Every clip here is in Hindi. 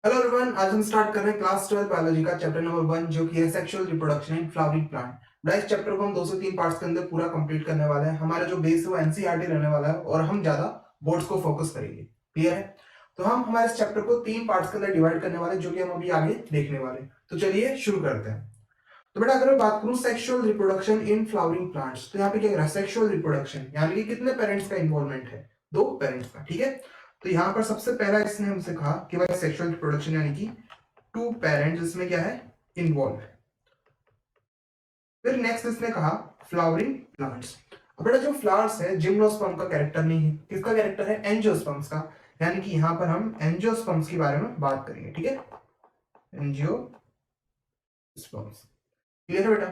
हेलो एवरीवन, आज हम स्टार्ट कर रहे हैं क्लास 12 बायोलॉजी का चैप्टर नंबर 1 जो कि है sexual reproduction in flowering plant. इस चैप्टर को हम 2 से 3 पार्ट्स के अंदर पूरा कंप्लीट करने वाले हैं। हमारा जो बेस है वो एनसीईआरटी रहने वाला है और हम ज्यादा बोर्ड्स को फोकस करेंगे। क्लियर है? तो हम हमारे इस चैप्टर को 3 पार्ट्स के अंदर डिवाइड करने वाले हैं जो कि हम अभी आगे देखने वाले हैं। तो चलिए शुरू करते हैं। तो बेटा अगर मैं बात करूं sexual reproduction in flowering plants, तो यहाँ पे क्या कह रहा है? सेक्सुअल रिप्रोडक्शन यानी कि कितने पेरेंट्स का इन्वॉल्वमेंट है? 2 पेरेंट्स का। ठीक है, तो यहाँ पर सबसे पहला इसने हमसे कहा कि भाई सेक्सुअल रिप्रोडक्शन यानी कि 2 पेरेंट्स इसमें क्या है? इन्वॉल्व है। फिर नेक्स्ट इसने कहा फ्लावरिंग प्लांट्स। अब बेटा जो फ्लावर्स है जिम्नोस्पर्म का कैरेक्टर नहीं है, किसका कैरेक्टर है? एंजियोस्पर्म्स का। यानी कि यहाँ पर हम एंजियोस्पर्म्स के बारे में बात करेंगे। ठीक है, एंजियोस्पर्म्स। क्लियर है बेटा?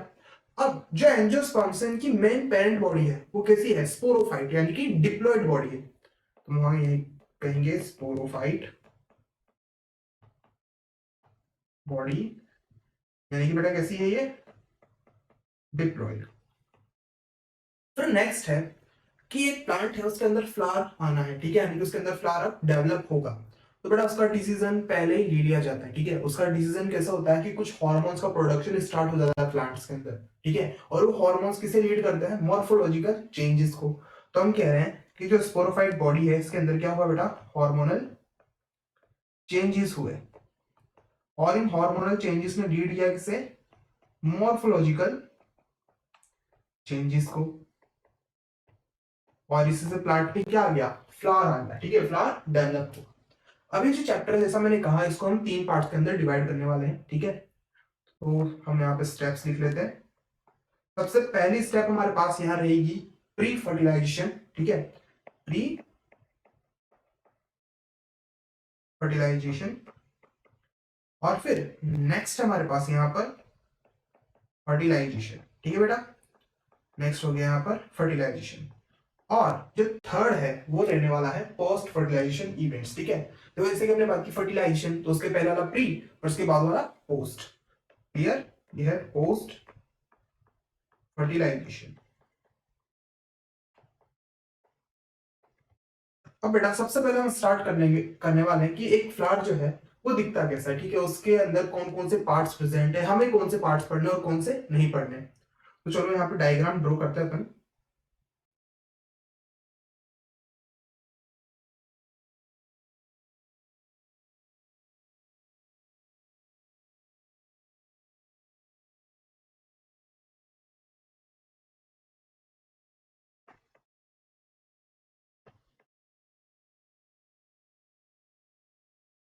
अब जो एंजियोस्पर्म्स है इनकी मेन पेरेंट बॉडी है वो कैसी है? स्पोरोफाइट यानी कि डिप्लॉयड बॉडी है। तो हम वहां यही कहेंगे स्पोरोफाइट बॉडी, यानी कि बेटा कैसी है ये? डिप्लॉयड। फिर नेक्स्ट है कि एक प्लांट है उसके अंदर फ्लावर आना है। ठीक है, यानी कि उसके अंदर फ्लावर अब डेवलप होगा। तो बेटा उसका डिसीजन पहले ही ले लिया जाता है। ठीक है, उसका डिसीजन कैसा होता है कि कुछ हार्मोन्स का प्रोडक्शन स्टार्ट हो जाता है प्लांट्स के अंदर। ठीक है, और वो हार्मोन्स किसे लीड करते हैं? मॉर्फोलॉजिकल चेंजेस को। तो हम कह रहे हैं कि जो स्पोरोफाइट बॉडी है इसके अंदर क्या हुआ बेटा? हार्मोनल चेंजेस हुए, और इन हार्मोनल चेंजेस ने लीड किया किसे? मॉर्फोलॉजिकल चेंजेस को। और इसी से प्लांट में क्या आ गया? फ्लावर आ गया। ठीक है, फ्लावर डेवलप हो। अभी जो चैप्टर है जैसा मैंने कहा इसको हम 3 पार्ट्स के अंदर डिवाइड करने वाले हैं। ठीक है, तो हम यहाँ पे स्टेप्स लिख लेते हैं। सबसे पहली स्टेप हमारे पास यहाँ रहेगी प्री फर्टिलाइजेशन। ठीक है, प्री फर्टिलाइजेशन। और फिर नेक्स्ट हमारे पास यहाँ पर फर्टिलाइजेशन। ठीक है बेटा, नेक्स्ट हो गया यहाँ पर फर्टिलाइजेशन। और जो थर्ड है वो रहने वाला है पोस्ट फर्टिलाइजेशन इवेंट्स। ठीक है, तो जैसे कि हमने बात की फर्टिलाइजेशन, तो उसके पहले वाला प्री और उसके बाद वाला पोस्ट। क्लियर? ये है पोस्ट फर्टिलाइजेशन। अब बेटा सबसे पहले हम स्टार्ट करने वाले हैं कि एक फ्लावर जो है वो दिखता कैसा है। ठीक है, उसके अंदर कौन कौन से पार्ट्स प्रेजेंट है, हमें कौन से पार्ट्स पढ़ने और कौन से नहीं पढ़ने। तो चलो यहाँ पे डायग्राम ड्रॉ करते हैं अपन।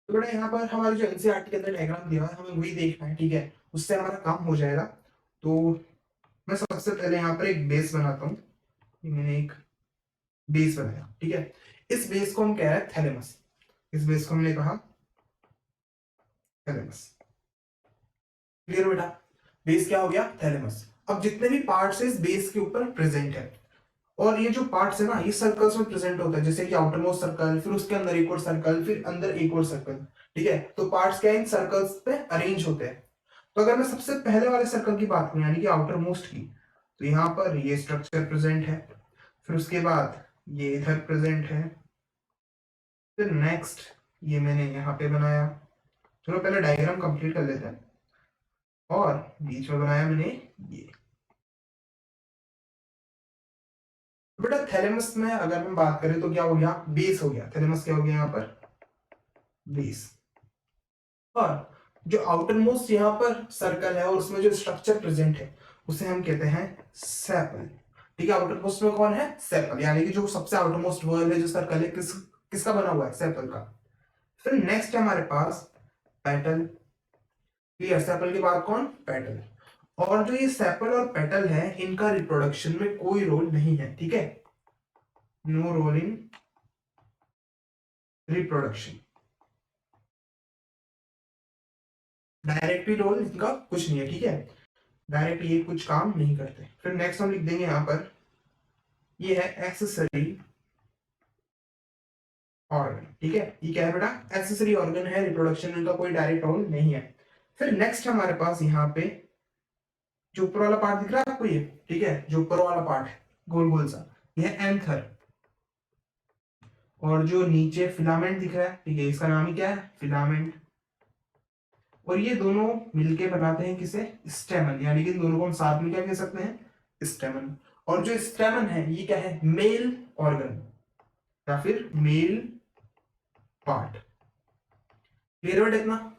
तो बेटा यहाँ पर हमारे जो एनसीईआरटी के अंदर डायग्राम दिया है हमें वही देखना है। ठीक है, उससे हमारा काम हो जाएगा। तो मैं सबसे पहले यहाँ पर एक बेस बनाता हूँ। मैंने एक बेस बनाया। ठीक है, इस बेस को हम कह रहे हैं थैलेमस। इस बेस को हमने कहा थैलेमस। क्लियर बेटा? बेस क्या हो गया? थैलेमस। अब जितने भी पार्ट्स है इस बेस के ऊपर प्रेजेंट है, और ये जो पार्ट्स है ना ये सर्कल्स में प्रेजेंट होता है, जैसे कि आउटर मोस्ट सर्कल, फिर उसके अंदर एक और सर्कल, फिर अंदर एक और सर्कल। ठीक है, तो पार्ट्स क्या इन सर्कल्स पे अरेंज होते हैं। तो अगर मैं सबसे पहले वाले सर्कल की बात करूं यानी कि आउटर मोस्ट की, तो यहाँ पर ये स्ट्रक्चर प्रेजेंट है। फिर उसके बाद ये इधर प्रेजेंट है। फिर नेक्स्ट ये मैंने यहाँ पे बनाया। चलो पहले डायग्राम कंप्लीट कर लेते हैं। और बीच में बनाया मैंने ये। तो बेटा थैलेमस में अगर हम बात करें तो क्या हो गया? बेस हो गया। थैलेमस क्या हो गया यहाँ पर? बेस। और जो आउटर मोस्ट यहाँ पर सर्कल है और उसमें जो स्ट्रक्चर प्रेजेंट है उसे हम कहते हैं सेपल। ठीक है, आउटर मोस्ट में कौन है? सेपल, यानी कि जो सबसे आउटर मोस्ट वर्ल है जो सर्कल है किसका बना हुआ है? सेपल का। फिर नेक्स्ट है हमारे पास पेटल। क्लियर? सेपल के बाद कौन? पेटल। और जो ये सेपल और पेटल है इनका रिप्रोडक्शन में कोई रोल नहीं है। ठीक है, no role in reproduction. Directly role इनका कुछ नहीं है। ठीक है, डायरेक्ट ये कुछ काम नहीं करते। फिर नेक्स्ट हम लिख देंगे यहाँ पर ये है एक्सेसरी ऑर्गन। ठीक है, ये क्या है बेटा? एक्सेसरी ऑर्गन है, रिप्रोडक्शन में इनका कोई डायरेक्ट रोल नहीं है। फिर नेक्स्ट हमारे पास यहाँ पे जो ऊपर वाला पार्ट दिख रहा है आपको ये, ठीक है, जो ऊपर वाला पार्ट है गोल गोल सा, ये है एंथर। और जो नीचे फिलामेंट दिख रहा है, ठीक है, इसका नाम ही क्या है? फिलामेंट। और ये दोनों मिलके बनाते हैं किसे, स्टेमन, यानी कि इन दोनों को हम साथ में क्या कह सकते हैं, स्टेमन। और जो स्टेमन है ये क्या है, मेल ऑर्गन या फिर मेल पार्ट। क्लियर बेटा इतना।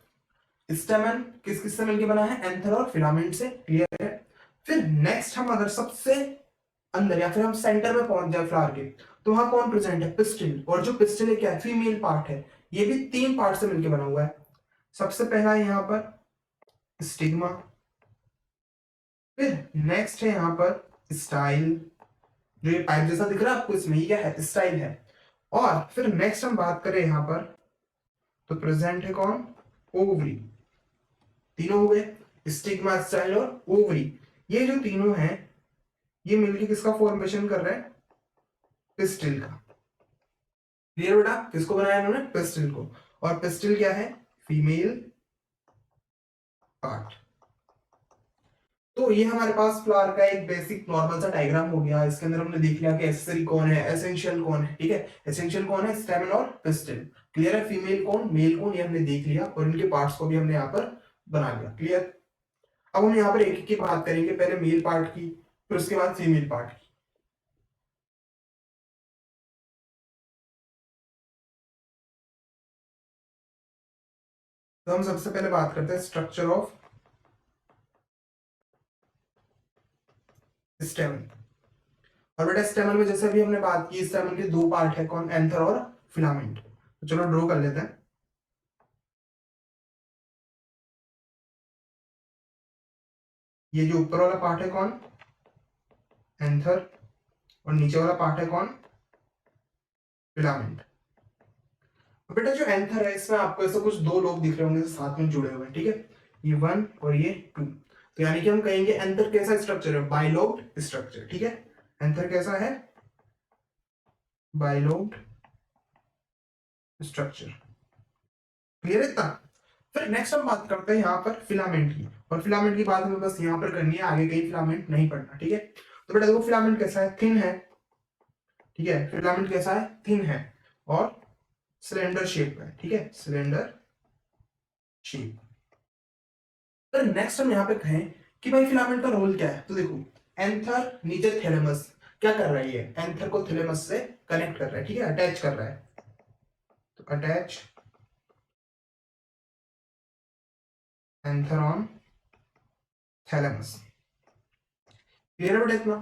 स्टेमन किस किस से मिलकर बना है, एंथर और फिलामेंट से। क्लियर है। फिर नेक्स्ट हम अगर सबसे अंदर या फिर हम सेंटर में पहुंच जाए फ्लावर के, तो वहां कौन प्रेजेंट है, पिस्टिल। और जो पिस्टिल है क्या है, फीमेल पार्ट है। ये भी 3 पार्ट से मिलकर बना हुआ है। सबसे पहला है यहाँ पर स्टिग्मा, फिर नेक्स्ट है यहाँ पर स्टाइल, जो ये पाइप जैसा दिख रहा है आपको, इसमें ये क्या है, स्टाइल है। और फिर नेक्स्ट हम बात करें यहाँ पर, तो प्रेजेंट है कौन, ओवरी। तीनों हो गए, स्टिग्मा, स्टाइल और ओवरी। ये जो तीनों हैं ये मिलके किसका फॉर्मेशन कर रहे हैं, पिस्टिल का। क्लियर बेटा, किसको बनाया इन्होंने, पिस्टिल को। और पिस्टिल क्या है, फीमेल पार्ट। तो ये हमारे पास फ्लावर का एक बेसिक नॉर्मल सा डायग्राम हो गया। इसके अंदर हमने देख लिया कि एसेसरी कौन है, एसेंशियल कौन है। ठीक है, एसेंशियल कौन है, स्टेमन और पिस्टिल। क्लियर है, फीमेल कौन, मेल कौन, ये हमने देख लिया। और इनके पार्ट्स को भी हमने यहाँ पर बना लिया। क्लियर। अब हम यहाँ पर एक एक की बात करेंगे, पहले मेल पार्ट की, फिर उसके बाद फीमेल पार्ट की। तो हम सबसे पहले बात करते हैं स्ट्रक्चर ऑफ स्टेमन। और बेटा स्टेमन में जैसे अभी हमने बात की, स्टेमन के 2 पार्ट है, कौन, एंथर और फिलामेंट। तो चलो ड्रॉ कर लेते हैं। ये जो ऊपर वाला पार्ट है कौन, एंथर, और नीचे वाला पार्ट है कौन, फिलामेंट। तो बेटा जो एंथर है इसमें आपको ऐसा कुछ 2 लोग दिख रहे होंगे साथ में जुड़े हुए, ठीक है, ये 1 और ये 2। तो यानी कि हम कहेंगे एंथर कैसा स्ट्रक्चर है, बाइलोब्ड स्ट्रक्चर। ठीक है, एंथर कैसा है, बाइलोब्ड स्ट्रक्चर। क्लियर है इतना। फिर नेक्स्ट हम बात करते हैं यहाँ पर फिलामेंट की। और फिलामेंट की बात हमें बस यहाँ पर करनी है, आगे कहीं फिलामेंट नहीं पढ़ना। ठीक है, तो बेटा देखो फिलामेंट कैसा है, थिन है। ठीक है, फिलामेंट कैसा है, थिन है और सिलेंडर शेप है। ठीक है, सिलेंडर शेप। तो नेक्स्ट हम यहाँ पे कहें कि भाई फिलामेंट का रोल क्या है, तो देखो एंथर नीचे थैलेमस क्या कर रही है, एंथर को थैलेमस से कनेक्ट कर रहा है। ठीक है, अटैच कर रहा है। तो attach anther on thalamus. Clear है बेटा इतना।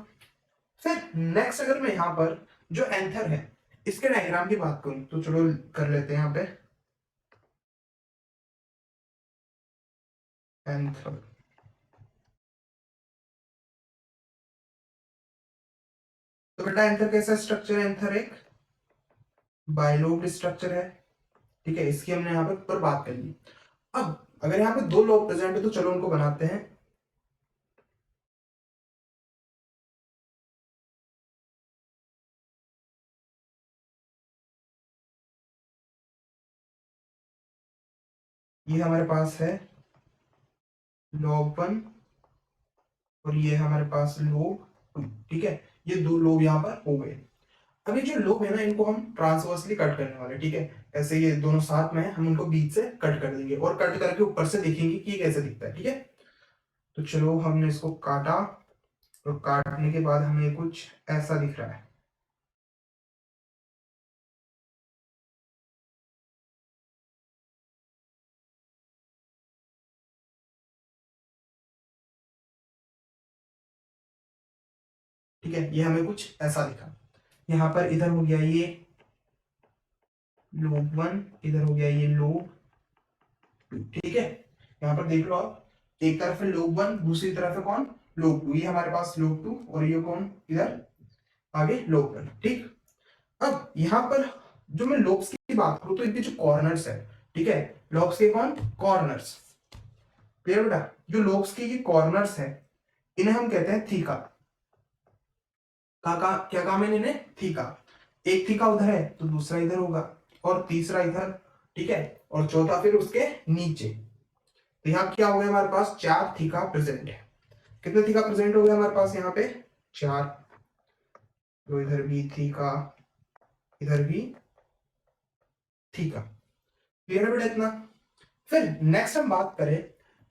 फिर नेक्स्ट अगर मैं यहाँ पर जो एंथर है इसके डायग्राम की बात करूं, तो चलो कर लेते हैं यहाँ पे एंथर। तो बेटा एंथर कैसा स्ट्रक्चर है, एंथर एक बाइलोब्ड स्ट्रक्चर है। ठीक है, इसकी हमने यहाँ पे ऊपर बात कर ली। अब अगर यहाँ पे 2 लोग प्रेजेंट है तो चलो उनको बनाते हैं। ये हमारे पास है लोब 1 और ये हमारे पास लोब 2। ठीक है, ये 2 लोब यहाँ पर हो गए। अब ये जो लोब है ना, इनको हम ट्रांसवर्सली कट करने वाले। ठीक है, ऐसे ये दोनों साथ में है, हम इनको बीच से कट कर देंगे और कट करके ऊपर से देखेंगे कि ये कैसे दिखता है। ठीक है, तो चलो हमने इसको काटा और काटने के बाद हमें कुछ ऐसा दिख रहा है। ठीक है, ये हमें कुछ ऐसा दिखा। यहाँ पर इधर हो गया ये लोब 1, इधर हो गया ये लोब 2। ठीक है, यहाँ पर देख लो आप, एक तरफ है लोब 1, दूसरी तरफ है कौन, लोब 2। ये हमारे पास लोब 2 और ये कौन इधर आगे लोब 1। ठीक, अब यहाँ पर जो मैं लोब्स की बात करूं तो इनके जो कॉर्नर्स है, ठीक है, लोब्स के कौन, कॉर्नर्स। क्लियर बेटा, जो लोब्स के ये कॉर्नर्स है इन्हें हम कहते हैं थीका। का क्या काम है इन्हें, थीका। एक थीका उधर है तो दूसरा इधर होगा और तीसरा इधर। ठीक है, और चौथा फिर उसके नीचे। तो यहाँ क्या हो गया, हमारे पास 4 थीका प्रेजेंट है। कितने थीका प्रेजेंट हो गया हमारे पास यहाँ पे, 4। तो इधर भी थीका, इधर भी थीका। क्लियर है बेटा इतना। फिर नेक्स्ट हम बात करें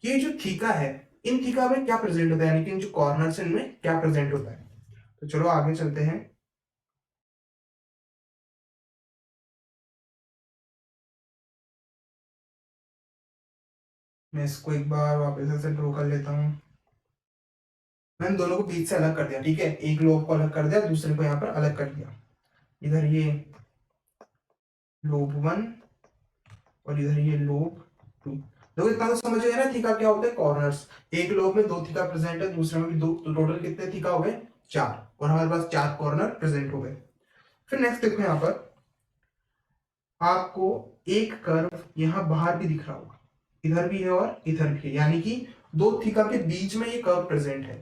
कि ये जो थीका है, इन थीका में क्या प्रेजेंट होता है, यानी कि इन जो कॉर्नर्स इनमें क्या प्रेजेंट होता है। तो चलो आगे चलते हैं। मैं इसको एक बार वापस से ड्रॉ कर लेता हूँ। मैंने दोनों को बीच से अलग कर दिया, ठीक है, एक लोब को अलग कर दिया, दूसरे को यहाँ पर अलग कर दिया। इधर ये लोब 1 और इधर ये लोब 2। देखो इतना तो समझ गए ना थीका क्या होता है, कॉर्नर्स। एक लोब में 2 थीका प्रेजेंट है, दूसरे में भी 2, तो टोटल कितने थीका हो गए, 4, और हमारे पास 4 कॉर्नर प्रेजेंट हो गए। फिर नेक्स्ट देखो यहाँ पर आपको एक कर्व यहाँ बाहर भी दिख रहा होगा, इधर भी है और इधर भी है, यानी कि 2 थीका के बीच में ये कर्व प्रेजेंट है।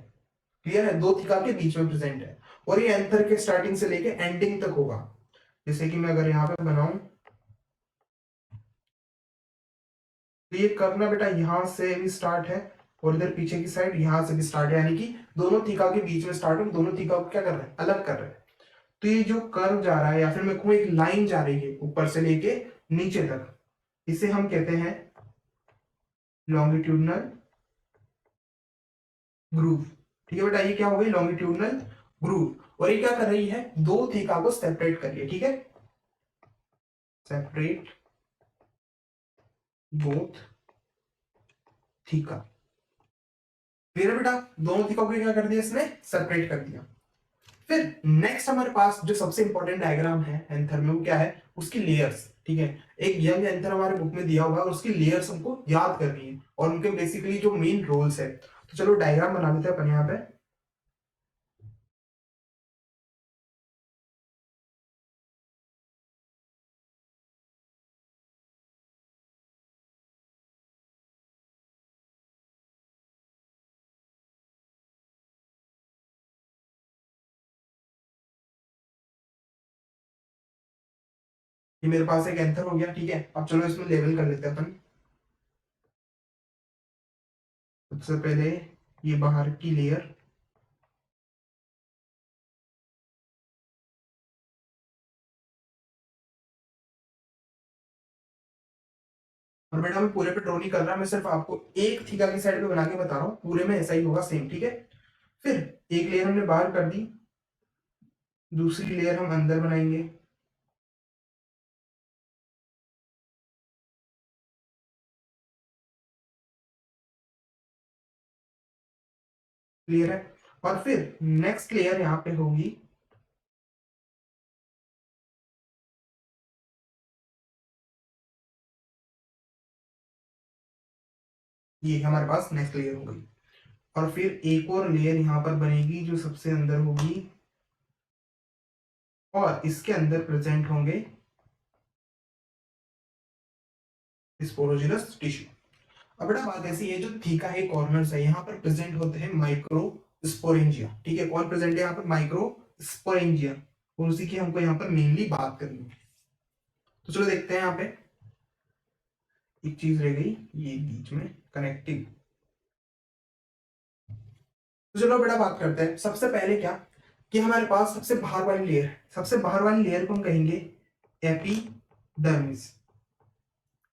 क्लियर है, 2 थीका के बीच में प्रेजेंट है, और ये एंथर के स्टार्टिंग से लेके एंडिंग तक होगा। जैसे कि मैं अगर यहाँ पे बनाऊं, तो ये कर्व ना बेटा यहाँ से भी स्टार्ट है, और इधर पीछे की साइड यहाँ से भी स्टार्ट है, यानी कि दोनों थीका के बीच में स्टार्ट है, दोनों थीका को क्या कर रहे हैं, अलग कर रहे हैं। तो ये जो कर्व जा रहा है, या फिर मैं कहूँ एक लाइन जा रही है ऊपर से लेके नीचे तक, इसे हम कहते हैं लॉन्गिट्यूडनल ग्रूव। ठीक है बेटा, ये क्या हो गई, लॉन्गिट्यूडनल ग्रूव। और ये क्या कर रही है, 2 थीका को सेपरेट कर रही है, ठीक है, सेपरेट बोथ थीका। फिर बेटा दोनों थीका को क्या कर दिया, इसने सेपरेट कर दिया। फिर नेक्स्ट हमारे पास जो सबसे इंपॉर्टेंट डायग्राम है एंथर में, वो क्या है, उसकी लेयर्स। ठीक है, एक यंग एंथर हमारे बुक में दिया हुआ है, और उसकी लेयर्स हमको याद करनी है, और उनके बेसिकली जो मेन रोल्स है। तो चलो डायग्राम बना लेते हैं अपन यहाँ पे। ये मेरे पास एक एंथर हो गया, ठीक है। अब चलो इसमें लेवल कर लेते हैं अपन। सबसे पहले ये बाहर की लेयर, और बेटा मैं पूरे पे ड्रॉ नहीं कर रहा, मैं सिर्फ आपको एक थीका की साइड पे बना के बता रहा हूँ, पूरे में ऐसा ही होगा सेम, ठीक है। फिर एक लेयर हमने बाहर कर दी, दूसरी लेयर हम अंदर बनाएंगे। क्लियर है, और फिर नेक्स्ट लेयर यहाँ पे होगी, ये हमारे पास नेक्स्ट लेयर हो गई। और फिर एक और लेयर यहाँ पर बनेगी जो सबसे अंदर होगी, और इसके अंदर प्रेजेंट होंगे स्पोरोजिनस टिश्यू। अब बेटा बात ऐसी है, जो थीका है कॉर्नर्स है, यहाँ पर प्रेजेंट होते हैं माइक्रो स्पोरेंजिया। ठीक है, कौन प्रेजेंट है यहाँ पर, माइक्रो स्पोरेंजिया, और उसी की हमको यहाँ पर मेनली बात करनी है। तो चलो देखते हैं, यहाँ पे एक चीज रह गई, ये बीच में कनेक्टिव। तो चलो बेटा बात करते हैं, सबसे पहले क्या, कि हमारे पास सबसे बाहर वाली लेयर है, सबसे बाहर वाली लेयर को हम कहेंगे एपिडर्मिस।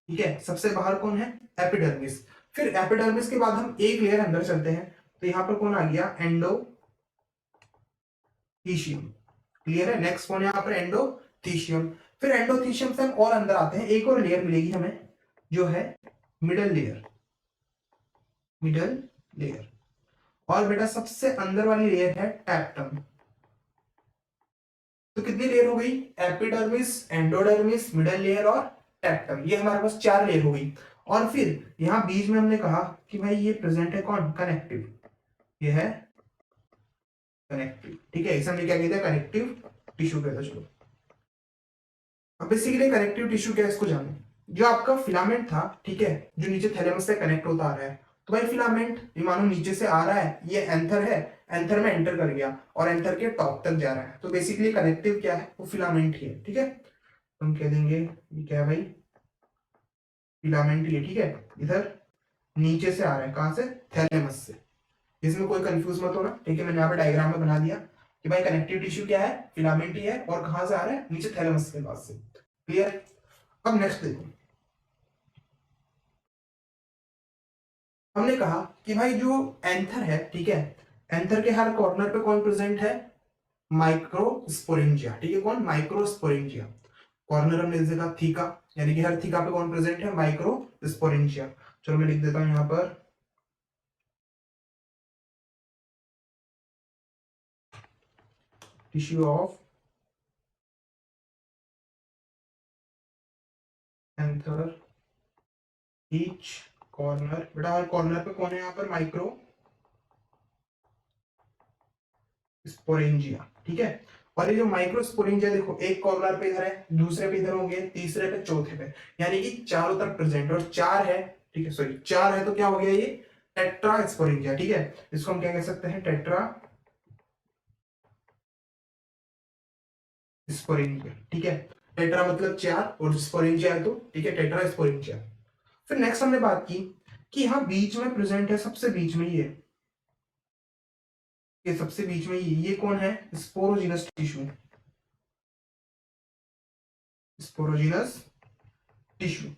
ठीक है, सबसे बाहर कौन है, एपिडर्मिस। फिर एपिडर्मिस के बाद हम एक लेयर अंदर चलते हैं, तो यहाँ पर कौन आ गया, एंडोथीशियम। क्लियर है, नेक्स्ट कौन है यहाँ पर, एंडोथीशियम। फिर एंडोथीशियम से हम और अंदर आते हैं, एक और लेयर मिलेगी हमें, जो है मिडल लेयर, मिडल लेयर। और बेटा सबसे अंदर वाली लेयर है टैप्टम। तो कितनी लेयर हो गई, एपिडर्मिस, एंडोडर्मिस, मिडल लेयर और टैप्टम, ये हमारे पास 4 लेयर हो गई। और फिर यहाँ बीच में हमने कहा कि भाई ये प्रेजेंट है कौन, कनेक्टिव, ये है कनेक्टिव। ठीक है, इसे हमने क्या कहते हैं, कनेक्टिव टिश्यू कहते हैं। चलो अब बेसिकली कनेक्टिव टिश्यू क्या है, इसको जानो। जो आपका फिलामेंट था, ठीक है, जो नीचे थैलेमस से कनेक्ट होता आ रहा है, तो भाई फिलामेंट ये मानो नीचे से आ रहा है, ये एंथर है, एंथर में एंटर कर गया और एंथर के टॉप तक जा रहा है, तो बेसिकली कनेक्टिव क्या है, वो फिलामेंट ही है। ठीक है, हम कह देंगे ये क्या है भाई, फिलामेंट ही है। ठीक है, इधर नीचे से आ रहा है, कहां से, थैलेमस से। इसमें कोई कंफ्यूज मत होना, ठीक है, मैंने यहाँ पे डायग्राम में बना दिया कि भाई कनेक्टिव टिश्यू क्या है, फिलामेंट ही है, और कहां से आ रहा है, नीचे थैलेमस के पास से। क्लियर। अब नेक्स्ट देखो, हमने कहा कि भाई जो एंथर है, ठीक है, एंथर के हर कॉर्नर पे कौन प्रेजेंट है, माइक्रोस्पोरेंजिया, ठीक है, कौन, माइक्रोस्पोरेंजिया। कॉर्नर हमने देखा थीका, यानी कि हर थीका पे कौन प्रेजेंट है, माइक्रोस्पोरेंजिया। चलो मैं लिख देता हूं यहां पर, tissue of anther each corner, बेटा हर कॉर्नर पे कौन है यहाँ पर, माइक्रो स्पोरेंजिया, ठीक है। और ये जो माइक्रोस्पोरेंजिया देखो, एक कॉर्नर पे इधर है, दूसरे पे इधर होंगे, तीसरे पे, चौथे पे, यानी कि चारों तरफ प्रेजेंट, और चार है, ठीक है, सॉरी चार है, तो क्या हो गया ये, टेट्रा स्पोरेंजिया, ठीक है। इसको हम क्या कह सकते हैं, टेट्रा स्पोरेंजिया, ठीक है। टेट्रा मतलब चार, और स्पोरेंजिया है तो, ठीक है, टेट्रा स्पोरेंजिया। फिर नेक्स्ट हमने बात की कि यहाँ बीच में प्रेजेंट है, सबसे बीच में ये सबसे बीच में ये कौन है, स्पोरोजिनस टिश्यू, स्पोरोजिनस टिश्यू।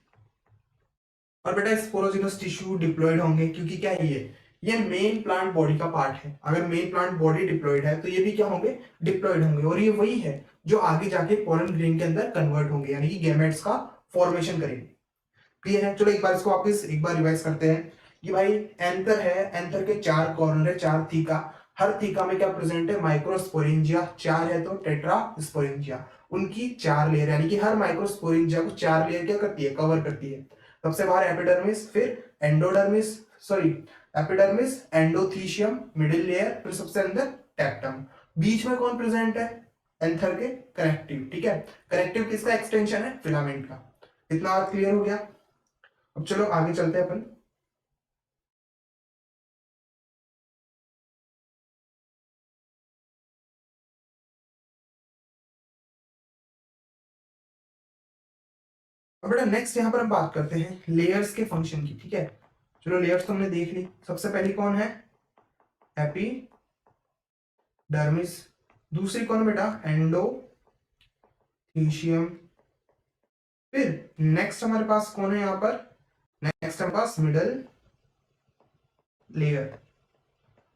और बेटा स्पोरोजिनस टिश्यू डिप्लॉयड होंगे, क्योंकि क्या है ये मेन प्लांट बॉडी का पार्ट है। अगर मेन प्लांट बॉडी डिप्लॉयड है तो ये भी क्या होंगे, डिप्लॉयड होंगे, और ये वही है जो आगे जाके पोलन ग्रेन के अंदर कन्वर्ट होंगे, यानी कि गैमेट्स का फॉर्मेशन करेंगे। क्लियर है। चलो एक बार इसको वापस एक बार रिवाइज करते हैं कि भाई एंथर है, एंथर के चार कॉर्नर है, चार थीका, हर थीका में क्या प्रेजेंट है, माइक्रोस्पोरेंजिया, चार है तो टेट्रा स्पोरेंजिया, उनकी चार लेयर, यानी कि हर माइक्रोस्पोरेंजिया को चार लेयर क्या करती है, कवर करती है। सबसे बाहर एपिडर्मिस, फिर endodermis, sorry epidermis, endothecium middle layer, फिर सबसे अंदर टेक्टम। बीच में कौन प्रेजेंट है, एंथर के कनेक्टिव, ठीक है। कनेक्टिव किसका एक्सटेंशन है, फिलामेंट का। इतना बात क्लियर हो गया। अब चलो आगे चलते हैं अपन। अब बेटा नेक्स्ट यहाँ पर हम बात करते हैं लेयर्स के फंक्शन की, ठीक है। चलो लेयर्स तो हमने देख ली। सबसे पहली कौन है, एपिडर्मिस, दूसरी कौन बेटा, एंडोथीशियम, फिर नेक्स्ट हमारे पास कौन है यहाँ पर, नेक्स्ट हमारे पास मिडल लेयर,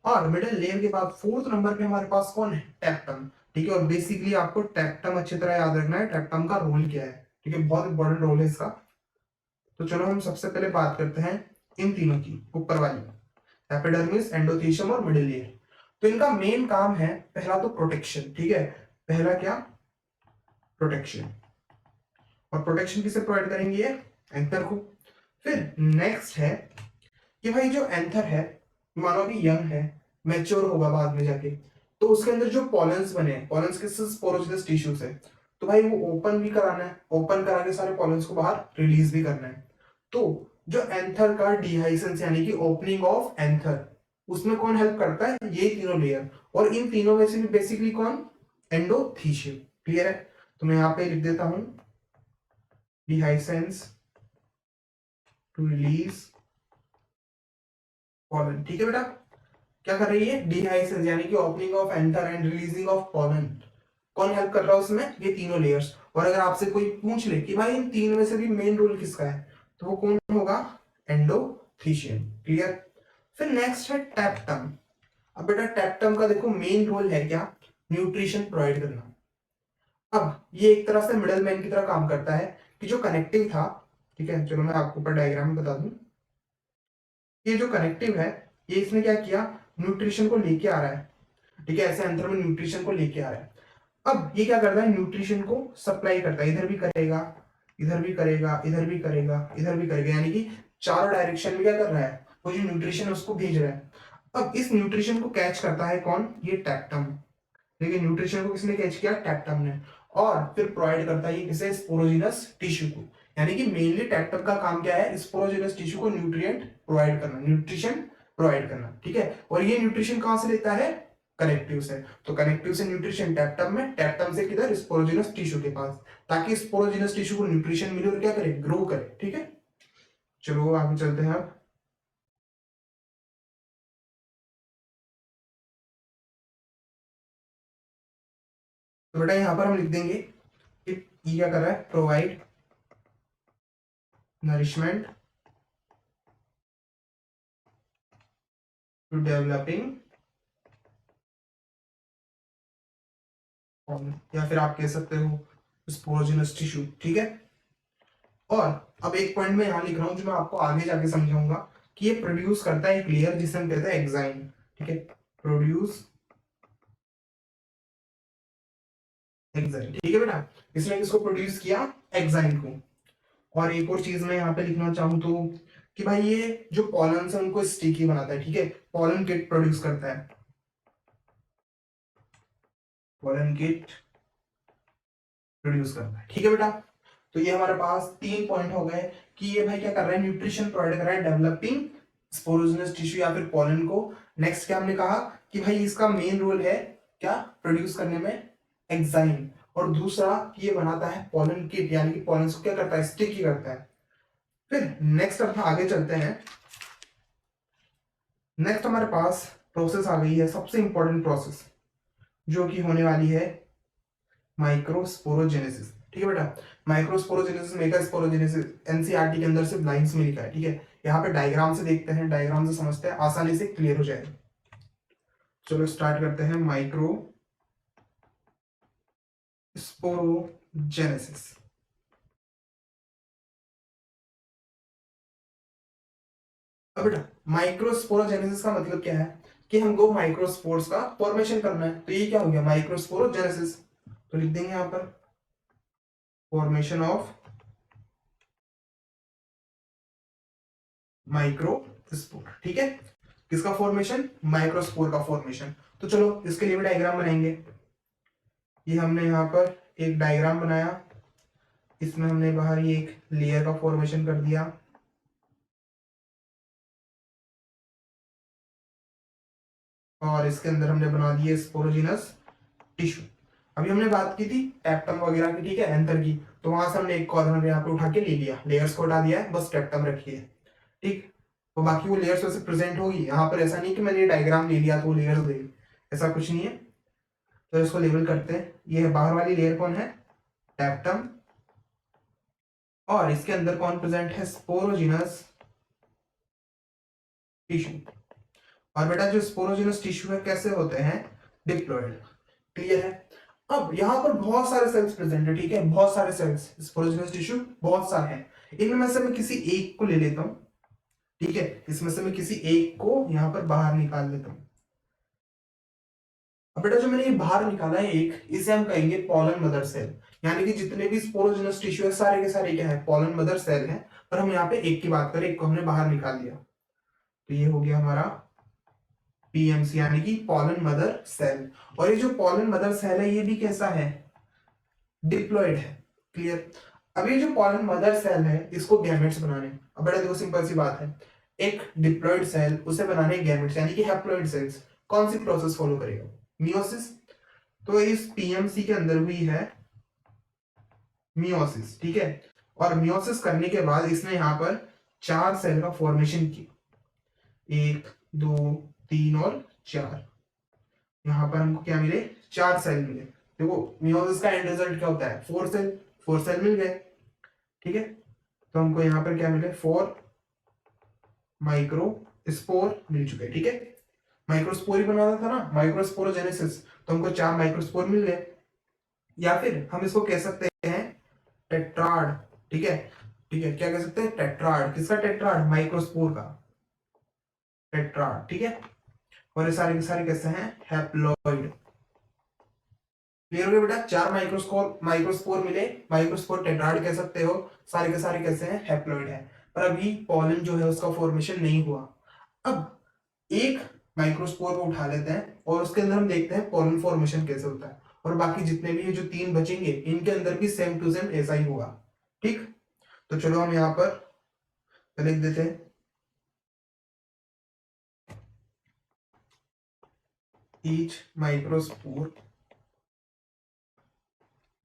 और मिडिल लेयर के बाद फोर्थ नंबर पे हमारे पास कौन है, टेक्टम, ठीक है। और बेसिकली आपको टेक्टम अच्छी तरह याद रखना है, टेक्टम का रोल क्या है, ठीक है, बहुत इंपॉर्टेंट रोल है इसका। तो चलो हम सबसे पहले बात करते हैं इन तीनों की, ऊपर वाली, एपिडर्मिस, एंडोथीशियम और मिडिल ईयर। तो इनका मेन काम है, पहला तो प्रोटेक्शन, ठीक है, पहला क्या, प्रोटेक्शन। और प्रोटेक्शन किसे प्रोवाइड करेंगे, ये एंथर को। फिर नेक्स्ट है कि भाई जो एंथर है, मानो कि यंग है, मैच्योर होगा बाद में जाके, तो उसके अंदर जो पॉलेंस बने हैं, पॉलेंस किससे, स्पोरोजिनस टिश्यू से, तो भाई वो ओपन भी कराना है, ओपन करा के सारे पॉलेंस को बाहर रिलीज भी करना है। तो जो एंथर का डिहाइसेंस, यानी कि ओपनिंग ऑफ एंथर, उसमें कौन हेल्प करता है, ये तीनों लेयर। और इन तीनों में से भी बेसिकली कौन, एंडोथीशियम। क्लियर है। तो मैं यहाँ पे लिख देता हूं, डिहाइसेंस टू रिलीज पॉलन, ठीक है बेटा। क्या कर रही है, डिहाइसेंस, यानी कि opening of anther and releasing of pollen, कौन हेल्प कर रहा है उसमें, ये तीनों लेयर्स। और अगर आपसे कोई पूछ ले कि भाई इन तीन में से भी मेन रोल किसका है, तो वो कौन होगा, एंडोथीशियम। क्लियर। फिर नेक्स्ट है टेप्टम। अब बेटा टेप्टम का देखो मेन रोल है क्या, न्यूट्रिशन प्रोवाइड करना। अब ये एक तरह से मिडल मैन की तरह काम करता है, कि जो कनेक्टिव था, ठीक है, चलो मैं आपको ऊपर डायग्राम में बता दूं, ये जो कनेक्टिव है, ये इसने क्या किया, न्यूट्रिशन को लेके आ रहा है, ठीक है, ऐसे अंतर में न्यूट्रिशन को लेके आ रहा है। अब ये क्या करता है, न्यूट्रिशन को सप्लाई करता है, इधर भी करेगा, इधर भी करेगा, इधर भी करेगा, इधर भी करेगा, यानी कि चारों डायरेक्शन में क्या कर रहा है, वो जो न्यूट्रिशन है उसको भेज रहा है। अब इस न्यूट्रिशन को कैच करता है कौन, ये टैक्टम। देखिए न्यूट्रिशन को किसने कैच किया, टैक्टम ने। और फिर प्रोवाइड करता है किसे, स्पोरोजिनस टिश्यू को। यानी कि मेनली टैक्टम का काम क्या है, स्पोरोजिनस टिश्यू को न्यूट्रिएंट प्रोवाइड करना, न्यूट्रिशन प्रोवाइड करना, ठीक है। और ये न्यूट्रिशन कहां से लेता है, कनेक्टिव से। तो कनेक्टिव से न्यूट्रिशन टैक्टम में, टैक्टम से किधर, स्पोरोजिनस टिश्यू के पास, ताकि स्पोरोजिनस टिश्यू को न्यूट्रिशन मिले और क्या करे, ग्रो करे, ठीक है। चलो आगे चलते हैं अब। तो बेटा यहां पर हम लिख देंगे कि ये क्या कर रहा है, प्रोवाइड नरिशमेंट टू डेवलपिंग, या फिर आप कह सकते हो स्पोरोजिनस टिश्यू, ठीक है। और अब एक पॉइंट में यहां लिख रहा हूं जो मैं आपको आगे जाके समझाऊंगा कि ये प्रोड्यूस करता है एक लेयर जिसे हम कहते हैं एक्साइन, ठीक है। प्रोड्यूस एक्साइन, ठीक है बेटा। इसने किसको प्रोड्यूस किया? एक्साइन को। और एक और चीज मैं यहाँ पे लिखना चाहूँ तो कि भाई ये जो पॉलन है उनको स्टिकी बनाता है, ठीक है। पॉलन किट प्रोड्यूस करता है, पॉलन किट प्रोड्यूस करता है, ठीक है बेटा। तो ये हमारे पास 3 पॉइंट हो गए कि ये भाई क्या कर रहा है, न्यूट्रिशन प्रोवाइड कर रहा है डेवलपिंग स्पोरोजिनस टिश्यू या फिर पॉलन को। नेक्स्ट क्या हमने कहा कि भाई इसका मेन रोल है क्या, प्रोड्यूस करने में एंजाइम। और दूसरा कि ये बनाता है पॉलन किट, यानी कि पॉलन को क्या करता है, स्टिकी करता है। फिर नेक्स्ट अब आगे चलते हैं। नेक्स्ट हमारे पास प्रोसेस आ गई है, सबसे इंपॉर्टेंट प्रोसेस जो कि होने वाली है माइक्रोस्पोरोजेनेसिस, ठीक है बेटा। माइक्रोस्पोरोजेनेसिस, मेगास्पोरोजेनेसिस एनसीईआरटी के अंदर सिर्फ लाइंस में लिखा है, ठीक है। यहाँ पे डायग्राम से देखते हैं, डायग्राम से समझते हैं, आसानी से क्लियर हो जाएगा। चलो स्टार्ट करते हैं। Micro sporogenesis. अब बेटा माइक्रोस्पोरोजेनेसिस का मतलब क्या है कि हमको माइक्रोस्पोर्स का फॉर्मेशन करना है, तो ये क्या हो गया, माइक्रोस्पोरोजेनेसिस। तो लिख देंगे यहाँ पर फॉर्मेशन ऑफ माइक्रोस्पोर, ठीक है। किसका फॉर्मेशन, माइक्रोस्पोर का फॉर्मेशन। तो चलो इसके लिए भी डायग्राम बनाएंगे। ये हमने यहाँ पर एक डायग्राम बनाया, इसमें हमने बाहर ये एक लेयर का फॉर्मेशन कर दिया, और इसके अंदर हमने बना दिए स्पोरोजिनस टिश्यू। अभी हमने बात की थी टेप्टम वगैरह की, ठीक है, एंथर की। तो वहां से हमने एक कॉर्नर यहाँ पे उठा के ले लिया, लेयर्स को हटा दिया है, बस टेप्टम रखी है, ठीक। तो बाकी वो लेयर्स वैसे प्रेजेंट होगी यहाँ पर, ऐसा नहीं कि मैंने ये डायग्राम ले लिया तो वो लेयर्स दे, ऐसा कुछ नहीं है। तो इसको लेबल करते हैं। ये है बाहर वाली लेयर, कौन है, टेप्टम। और इसके अंदर कौन प्रेजेंट है, स्पोरोजिनस टिश्यू। और बेटा जो स्पोरोजिनस टिश्यू है कैसे होते हैं, डिप्लॉयड, क्लियर है। अब यहाँ पर बहुत सारे सेल्स प्रेजेंट है, ठीक है, बहुत सारे सेल्स, स्पोरोजिनस टिश्यू बहुत सारे हैं। इनमें से मैं किसी एक को ले लेता हूँ, ठीक है, इसमें से मैं किसी एक को यहाँ पर बाहर निकाल लेता हूँ। अब बेटा जो मैंने ये बाहर निकाला है एक, इसे हम कहेंगे पॉलन मदर सेल। यानी कि जितने भी स्पोरोजिनस टिश्यू है सारे के सारे क्या है, पॉलन मदर सेल है। पर हम यहाँ पे एक की बात करें, एक को हमने बाहर निकाल दिया, तो ये हो गया हमारा पीएमसी, यानी कि पॉलन मदर सेल। और ये जो पॉलन मदर सेल है ये भी कैसा है, डिप्लॉयड है, क्लियर। अब ये जो पॉलन मदर सेल है इसको गैमेट्स बनाने, अब बेटा देखो सिंपल सी बात है, एक डिप्लॉयड सेल उसे बनाने गैमेट्स यानी कि हैप्लॉयड सेल्स, कौन सी प्रोसेस फॉलो करेगा, मियोसिस। तो इस पीएमसी के अंदर हुई है मियोसिस, ठीक है। और मियोसिस करने के बाद इसने यहाँ पर 4 सेल का फॉर्मेशन की, 1 2 3 और 4। यहाँ पर हमको क्या मिले, 4 सेल मिले। देखो मियोसिस का एंड रिजल्ट क्या होता है, 4 सेल, 4 सेल मिल गए, ठीक है। तो हमको यहाँ पर क्या मिले, 4 माइक्रो स्पोर मिल चुके, ठीक है। माइक्रोस्पोर ही बनाना था ना, माइक्रोस्पोरोजेनेसिस, तो हमको 4 माइक्रोस्पोर मिल गए। या फिर हम इसको कह सकते हैं टेट्राड, ठीक है, ठीक है, क्या कह सकते हैं, टेट्राड। किसका टेट्राड, माइक्रोस्पोर का टेट्राड, ठीक है। और ये सारे के सारे कैसे हैं, हैप्लॉइड। क्लियर हो गया बेटा, 4 माइक्रोस्पोर मिले, माइक्रोस्पोर टेट्राड कह सकते हो, सारे के सारे कैसे हैं, हैप्लॉइड है। पर अभी पॉलन जो है उसका फॉर्मेशन नहीं हुआ। अब एक माइक्रोस्पोर को उठा लेते हैं और उसके अंदर हम देखते हैं पॉलन फॉर्मेशन कैसे होता है। और बाकी जितने भी जो 3 बचेंगे इनके अंदर भी सेम टू सेम ऐसा ही होगा, ठीक। तो चलो हम यहाँ पर लिख देते हैं, ईच माइक्रोस्पोर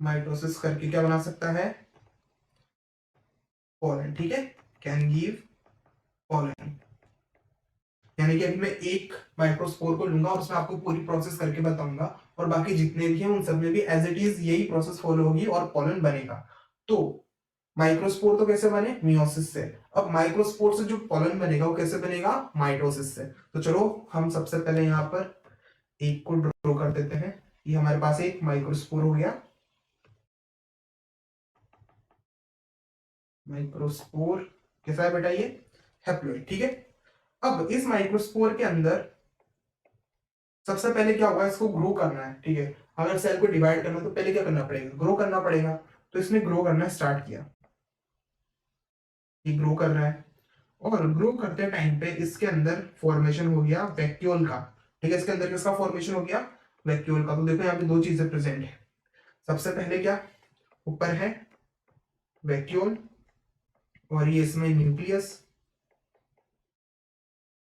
माइटोसिस करके क्या बना सकता है, पॉलन, ठीक है, कैन गिव पॉलन। यानी कि अभी मैं एक माइक्रोस्पोर को लूंगा और उसमें आपको पूरी प्रोसेस करके बताऊंगा, और बाकी जितने भी हैं उन सब में भी एज इट इज यही प्रोसेस फॉलो होगी और पॉलन बनेगा। तो माइक्रोस्पोर तो कैसे बने, मियोसिस से। अब माइक्रोस्पोर से जो पॉलन बनेगा वो कैसे बनेगा, माइटोसिस से। तो चलो हम सबसे पहले यहाँ पर एक को ड्रॉ कर देते हैं। ये हमारे पास एक माइक्रोस्पोर हो गया, माइक्रोस्पोर कैसा है बेटा, ये हैप्लोइड, ठीक है। अब इस माइक्रोस्पोर के अंदर सबसे पहले क्या होगा, इसको ग्रो करना है, ठीक है। अगर सेल को डिवाइड करना है तो पहले क्या करना पड़ेगा, ग्रो करना पड़ेगा। तो इसने ग्रो करना स्टार्ट किया, ये ग्रो कर रहा है, और ग्रो करते टाइम पे इसके अंदर फॉर्मेशन हो गया वैक्यूल का, ठीक है। इसके अंदर किसका फॉर्मेशन हो गया, वैक्यूल का। तो देखो यहाँ पे दो चीजें प्रेजेंट है। सबसे पहले क्या, ऊपर है वैक्यूल, और ये इसमें न्यूक्लियस।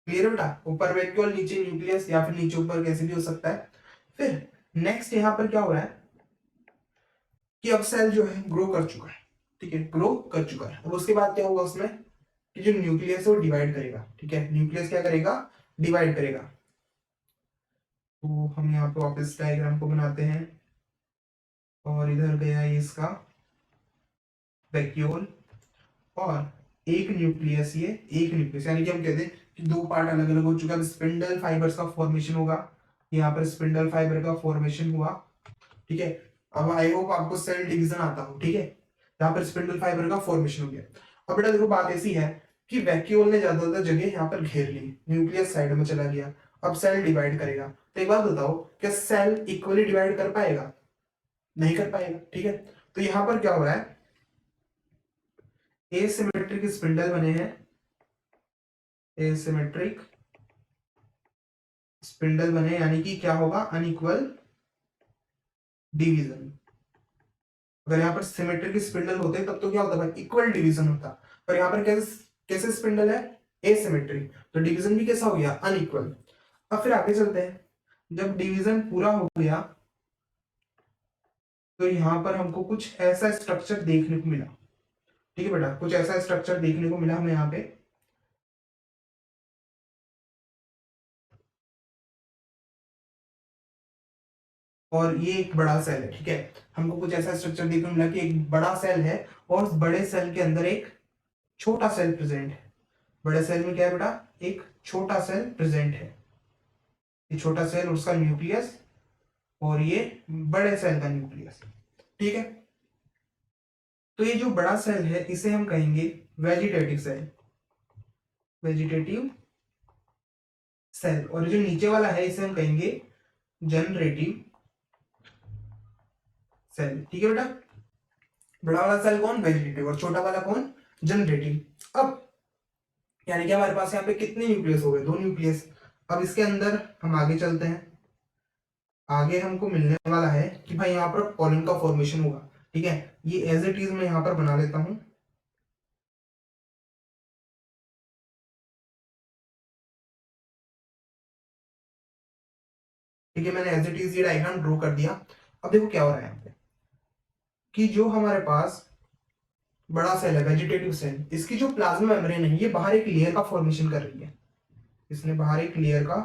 क्लियर बेटा, ऊपर वैक्यूल नीचे न्यूक्लियस, या फिर नीचे ऊपर कैसे भी हो सकता है। फिर नेक्स्ट यहाँ पर क्या हो रहा है कि अब सेल जो है ग्रो कर चुका है, ठीक है, ग्रो कर चुका है। अब उसके बाद क्या होगा उसमें कि जो न्यूक्लियस है वो डिवाइड करेगा, ठीक है। न्यूक्लियस क्या करेगा, डिवाइड करेगा। तो हम यहाँ पे वापस डायग्राम को बनाते हैं, और इधर गया ये इसका वैक्यूल, और एक न्यूक्लियस, ये एक न्यूक्लियस, यानी कि हम कहते हैं कि दो पार्ट अलग अलग हो चुका है। स्पिंडल फाइबर्स का फॉर्मेशन होगा, यहाँ पर स्पिंडल फाइबर का फॉर्मेशन हुआ, ठीक है। अब आई होप आपको सेल डिवीजन आता हो, ठीक है। यहाँ पर स्पिंडल फाइबर का फॉर्मेशन हो गया। अब बेटा देखो बात ऐसी है कि वैक्यूल ने ज्यादातर जगह यहाँ पर घेर ली, न्यूक्लियस साइड में चला गया। अब सेल डिवाइड करेगा, तो एक बात बताओ, क्या सेल इक्वली डिवाइड कर पाएगा, नहीं कर पाएगा, ठीक है। तो यहाँ पर क्या हो रहा है, एसिमेट्रिक स्पिंडल बने हैं, एसिमेट्रिक स्पिंडल बने, यानी कि क्या होगा, अनइक्वल डिवीजन। अगर यहाँ पर सिमेट्रिक स्पिंडल होते तब तो क्या होता भाई, इक्वल डिवीजन होता। पर यहाँ पर कैसे कैसे स्पिंडल है, एसिमेट्रिक, तो डिवीजन भी कैसा हो गया, अनइक्वल। अब फिर आगे चलते हैं, जब डिवीजन पूरा हो गया तो यहाँ पर हमको कुछ ऐसा स्ट्रक्चर देखने को मिला, ठीक है बेटा, कुछ ऐसा स्ट्रक्चर देखने को मिला हमें यहाँ पे। और ये एक बड़ा सेल है, ठीक है। हमको कुछ ऐसा स्ट्रक्चर देखने को मिला कि एक बड़ा सेल है, और उस बड़े सेल के अंदर एक छोटा सेल प्रेजेंट है। बड़े सेल में क्या है बेटा, एक छोटा सेल प्रेजेंट है। ये छोटा सेल उसका न्यूक्लियस, और ये बड़े सेल का न्यूक्लियस, ठीक है। तो ये जो बड़ा सेल है इसे हम कहेंगे वेजिटेटिव सेल, वेजिटेटिव सेल। और जो नीचे वाला है इसे हम कहेंगे जनरेटिव सेल, ठीक है बेटा। बड़ा वाला सेल कौन, वेजिटेटिव, और छोटा वाला कौन, जनरेटिव। अब यानी कि हमारे पास यहाँ पे कितने न्यूक्लियस हो गए, दो न्यूक्लियस। अब इसके अंदर हम आगे चलते हैं, आगे हमको मिलने वाला है कि भाई यहाँ पर पॉलन का फॉर्मेशन होगा, ठीक है। ये एज इट इज मैं यहाँ पर बना लेता हूं, ठीक है। मैंने एज इट इज ये डायग्राम ड्रॉ कर दिया। अब देखो क्या हो रहा है यहाँ पे कि जो हमारे पास बड़ा सेल है, वेजिटेटिव सेल, इसकी जो प्लाज्मा मेम्ब्रेन है ये बाहर एक लेयर का फॉर्मेशन कर रही है। इसने बाहर एक लेयर का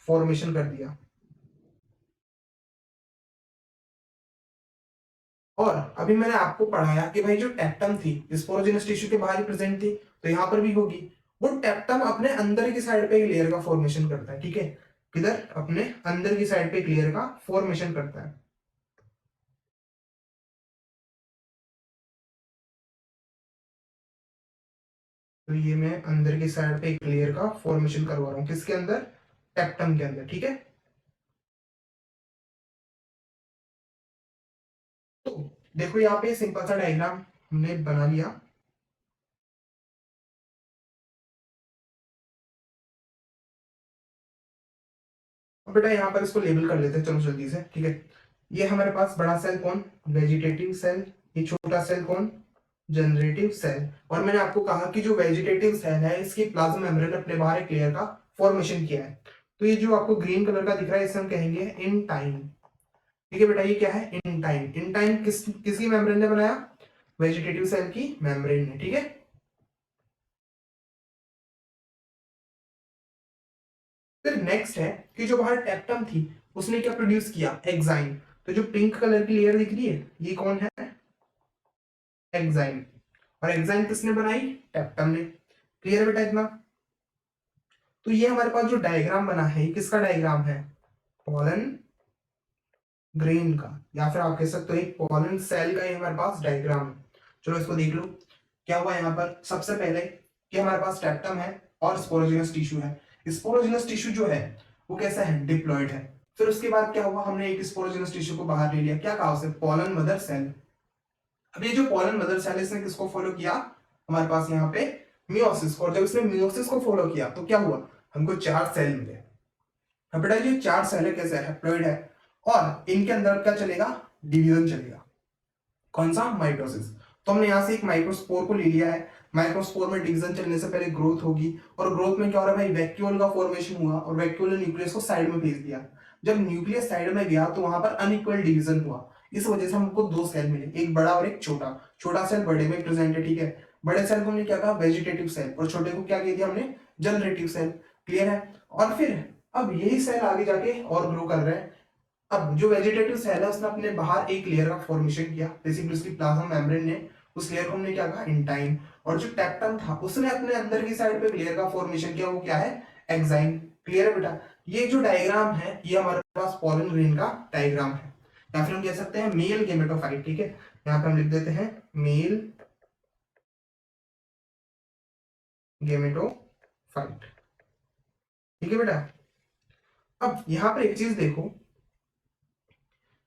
फॉर्मेशन कर दिया। और अभी मैंने आपको पढ़ाया कि भाई जो टेप्टम थी स्पोरोजेनस टिश्यू के बाहर ही प्रेजेंट थी, तो यहाँ पर भी होगी। वो टेप्टम अपने अंदर की साइड पे एक लेयर का फॉर्मेशन करता है, ठीक है। किधर, अपने अंदर की साइड पे एक लेयर का फॉर्मेशन करता है। तो ये मैं अंदर की साइड पे एक लेयर का फॉर्मेशन करवा रहा हूँ, किसके अंदर, टेप्टम के अंदर, ठीक है। तो देखो यहाँ पे सिंपल सा डायग्राम हमने बना लिया। अब बेटा यहाँ पर इसको लेबल कर लेते हैं, चलो जल्दी से, ठीक है। ये हमारे पास बड़ा सेल कौन, वेजिटेटिव सेल। ये छोटा सेल कौन, जनरेटिव सेल। और मैंने आपको कहा कि जो वेजिटेटिव सेल है इसकी प्लाज्मा मेम्ब्रेन अपने बाहर एक लेयर का फॉर्मेशन किया है। तो ये जो आपको ग्रीन कलर का दिख रहा है इसे हम कहेंगे इन टाइम, ठीक है बेटा। ये क्या है, इन टाइम। इन टाइम किसकी मेम्ब्रेन ने बनाया, वेजिटेटिव सेल की मेम्ब्रेन ने, ठीक है। फिर नेक्स्ट है कि जो बाहर टेप्टम थी उसने क्या प्रोड्यूस किया, एग्जाइम। तो जो पिंक कलर की लेयर दिख रही है ये कौन है, एग्जाइम। और एग्जाइन किसने बनाई? टैप्टम ने। क्लियर है बेटा इतना? तो ये हमारे पास जो डायग्राम बना है, किसका डायग्राम है? पॉलन ग्रेन का, या फिर आप कह सकते हो एक पॉलन सेल का ही हमारे पास डायग्राम है। चलो इसको देख लो। क्या हुआ यहाँ पर? सबसे पहले कि हमारे पास टैप्टम है और स्पोरोजिनस टिश्यू है। स्पोरोजिनस टिश्यू जो है वो कैसा है? डिप्लॉइड है। फिर उसके बाद क्या हुआ? हमने एक स्पोरोजिनस टिश्यू को बाहर ले लिया। क्या कहा उसे? Pollen mother cell. अब ये जो पॉलन मदर सेल है इसने किसको फॉलो किया? हमारे पास यहाँ पे मियोसिस को। और जब इसने मियोसिस को फॉलो किया तो क्या हुआ? हमको 4 सेल मिले। अब बेटा जो 4 सेल है कैसे? हैप्लॉइड है और इनके अंदर क्या चलेगा? डिवीजन चलेगा। कौन सा? माइटोसिस। तो हमने यहां से एक माइक्रोस्पोर को ले लिया है। माइक्रोस्पोर में डिवीजन चलने से पहले ग्रोथ होगी और ग्रोथ में क्या हो रहा है भाई? वैक्यूल का फॉर्मेशन हुआ और वैक्यूल ने न्यूक्लियस को साइड में भेज दिया। जब न्यूक्लियस साइड में गया तो वहां पर अनइक्वल डिवीजन हुआ। इस वजह से हमको 2 सेल मिले, एक बड़ा और एक छोटा। छोटा सेल बड़े में प्रेजेंट है, ठीक है। बड़े सेल को हमने क्या कहा? Vegetative cell. और छोटे को क्या कह दिया हमने? Generative cell. क्लियर है? और फिर अब यही सेल आगे जाके और ग्रो कर रहे हैं। अब जो वेजिटेटिव सेल है उसने अपने बाहर एक लेयर का फॉर्मेशन किया, बेसिकली उसकी प्लाज्मा मेम्ब्रेन ने। उस लेयर को हमने क्या कहा? इंटाइन। और जो टैप्टम था उसने अपने अंदर की साइड पे लेयर का फॉर्मेशन किया, वो क्या है? एक्साइन। क्लियर है बेटा? ये जो डायग्राम है ये हमारे पास पॉलन ग्रेन का डायग्राम है, या फिर हम कह सकते हैं मेल गेमेटोफाइट। ठीक है, यहाँ पे हम लिख देते हैं मेल गेमेटोफाइट। ठीक है बेटा? अब यहाँ पर एक चीज देखो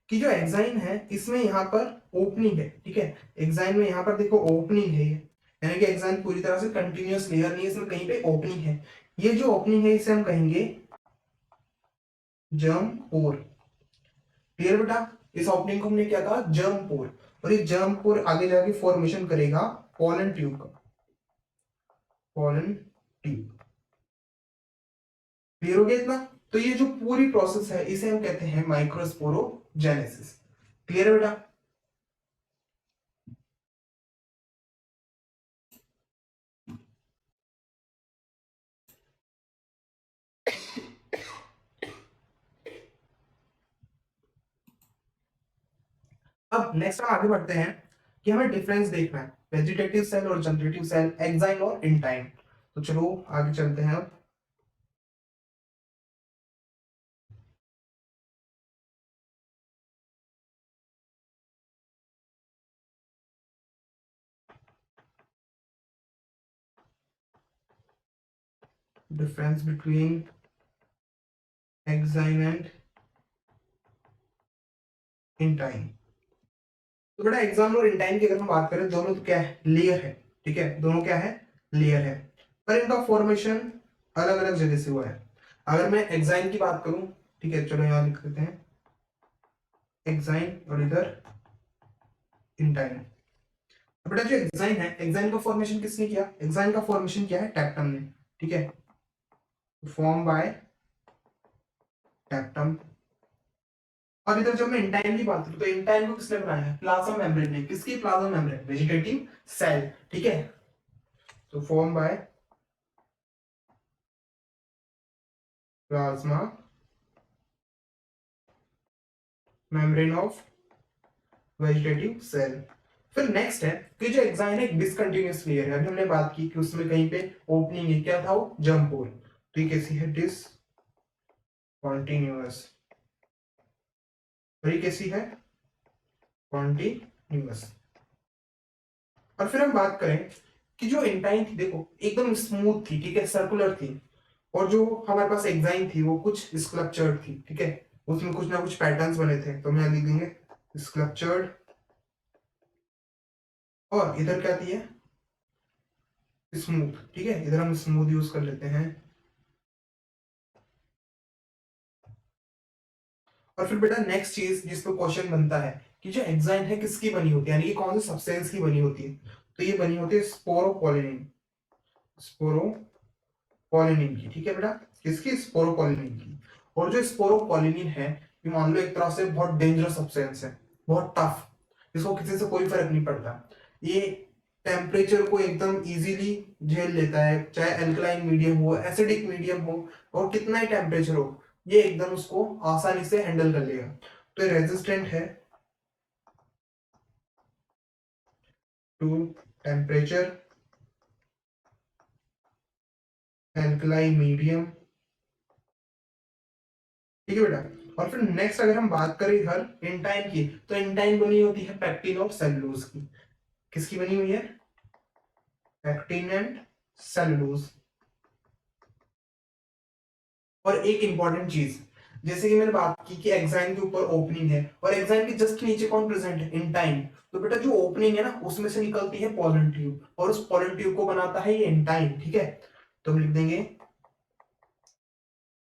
कि जो एक्साइन है इसमें यहाँ पर ओपनिंग है। ठीक है, एक्साइन में यहाँ पर देखो ओपनिंग है, ये यानी कि एक्साइन पूरी तरह से कंटिन्यूअस लेयर नहीं है, इसमें कहीं पे ओपनिंग है। ये जो ओपनिंग है इसे हम कहेंगे जर्म पोर। क्लियर बेटा? इस ओपनिंग को हमने क्या कहा? जर्म पोर। और ये जर्म पोर आगे जाके फॉर्मेशन करेगा पॉलन ट्यूब का। Pollen tube. क्लियर हो गया इतना? तो ये जो पूरी प्रोसेस है इसे हम कहते हैं माइक्रोस्पोरोजेनेसिस। क्लियर है बेटा? अब नेक्स्ट हम आगे बढ़ते हैं कि हमें डिफरेंस देखना है वेजिटेटिव सेल और जनरेटिव सेल, एक्साइन और इंटाइन। तो चलो आगे चलते हैं। अब difference between exine and intine. तो बेटा एक्साइन और इंटाइन की अगर हम बात करें, दोनों तो क्या है? लेयर है। ठीक है, दोनों क्या है? लेयर है। पर इनका फॉर्मेशन अलग अलग जगह से हुआ है। अगर मैं एक्साइन की बात करूं, ठीक है, चलो यहां लिख देते हैं एक्साइन और इधर इंटाइन। बेटा जो एक्साइन है, एक्साइन का फॉर्मेशन किसने किया? एक्साइन का फॉर्मेशन किया है टैप्टम ने। ठीक है, फॉर्म बाय टैप्टम। और इधर जब मैं इंटाइन की बात करूं तो इंटाइन को किसने बनाया है? प्लाज्मा मेम्ब्रेन ने। किसकी प्लाज्मा मेम्ब्रेन? Vegetative cell. ठीक है, तो form by plasma membrane of vegetative cell. फिर नेक्स्ट है कि जो एक्साइन है एक डिसकंटिन्यूअस लेयर है। अभी हमने बात की कि उसमें कहीं पे ओपनिंग है, क्या था वो? जंप होल। तो ये कैसी है? डिसकंटिन्यूअस। और ये कैसी है? कॉन्टिन्यूअस। और फिर हम बात करें कि जो इंटाइन थी, देखो एकदम स्मूथ थी, ठीक है, सर्कुलर थी। और जो हमारे पास एक्साइन थी वो कुछ स्कल्पचर्ड थी। ठीक है, उसमें कुछ ना कुछ पैटर्न्स बने थे, तो हम यहाँ लिख देंगे स्कल्पचर्ड। और इधर क्या थी? है स्मूथ। ठीक है, इधर हम स्मूथ यूज कर लेते हैं। और फिर बेटा नेक्स्ट चीज जिस पे क्वेश्चन बनता है कि जो एक्साइन है किसकी बनी होती है, यानी कि कौन सी सब्सटेंस की बनी होती है? तो ये बनी होती है स्पोरोपोलिनिन। स्पोरोपोलिनिन की। ठीक है बेटा, किसकी? स्पोरोपोलिनिन की। और जो स्पोरोपोलिनिन है ये मान लो एक तरह से बहुत डेंजरस सब्सटेंस है, बहुत टफ। इसको किसी से कोई फर्क नहीं पड़ता। ये टेम्परेचर को एकदम इजीली झेल लेता है, चाहे अल्कलाइन मीडियम हो, एसिडिक मीडियम हो, और कितना ही टेम्परेचर हो, ये एकदम उसको आसानी से हैंडल कर लेगा। तो ये रेजिस्टेंट है टू टेम्परेचर, एल्कलाई मीडियम, ठीक है बेटा। और फिर नेक्स्ट अगर हम बात करें इधर इंटाइन की, तो इंटाइन बनी होती है पैक्टिन और सेलुलोज की। किसकी बनी हुई है? Pectin and cellulose. और एक इंपॉर्टेंट चीज, जैसे कि मैंने बात की कि एग्जाइम के ऊपर ओपनिंग है और एग्जाइम के जस्ट नीचे कौन प्रेजेंट है? इंटाइन। तो बेटा जो ओपनिंग है ना उसमें से निकलती है पोलन ट्यूब और उस पोलन ट्यूब को बनाता है ये इंटाइन, ठीक है। तो हम लिख देंगे